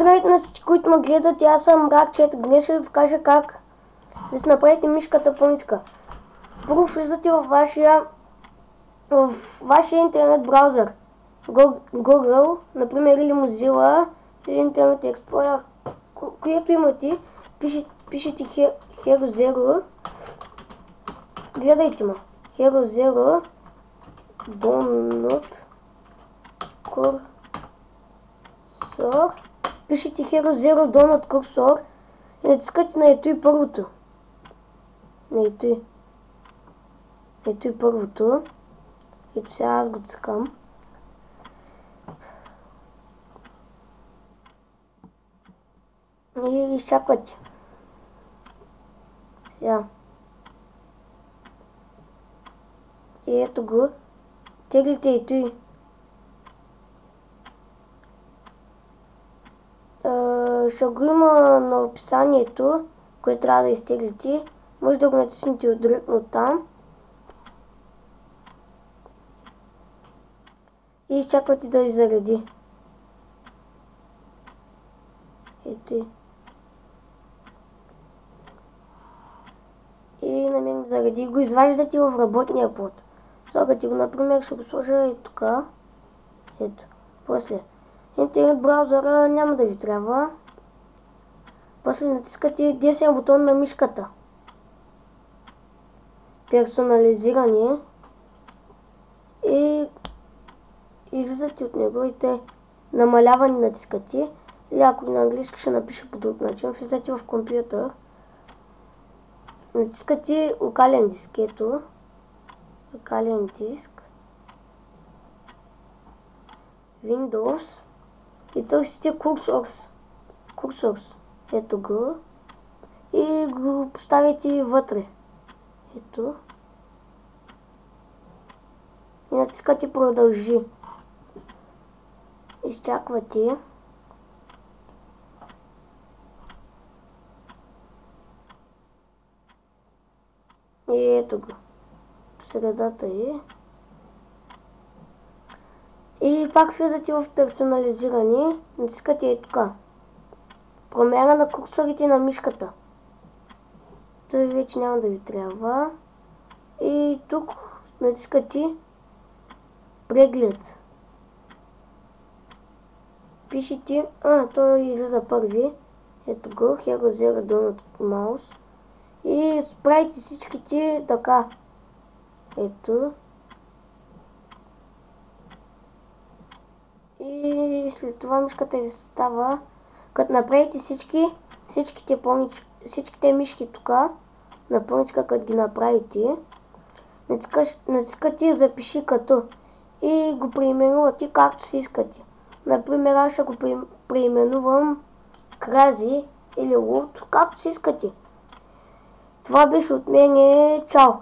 Здравейте на всички, които ме гледат. Аз съм Ракчет. Днес ще ви покажа как да си направите мишката пъничка. Първо влизате в вашия интернет браузър. Google, например, или Mozilla, или Internet Explorer, което имате. Пишете Hero Zero. Гледайте ме. Hero Zero Download Cursor. Пишете Hero Zero Download Cursor и натискате на ето и първото. Ето и първото. Ето сега аз го цъкам. И изчаквате. Сега. И ето го. Теглите ето и. Ще го има на описанието, което трябва да изтеглите. Може да го натиснете директно там. И изчаквате да ви зареди. Ето и на мен заради. Го изваждате в работния плод. Слагате го, например, ще го сложа и тук. Ето. После. Интернет браузъра няма да ви трябва. После натискате десен бутон на мишката. Персонализиране. И излизате от него и те намаляване натискате. Или ако на английски ще напиша по друг начин. Влизате в компютър. Натискате локален диск. Ето. Локален диск. Windows. И търсите Cursors. Ето го. И го поставите вътре. Ето. И натискате продължи. Изчаквате. И ето го. В средата е. И пак влизате в персонализиране. Натискате ето тук. Промяна на курсорите на мишката. Той вече няма да ви трябва. И тук натискате преглед. Пишете, той излиза първи. Ето го, Hero Zero Download Mouse. И правите всичките така. Ето. И след това мишката ви става. Като направите всичките мишки тук на пъничка, като ги направите, натискате запиши като и го преименувате както си искате. Например, аз ще го преименувам Крази или Лут, както си искате. Това беше от мен. Чао!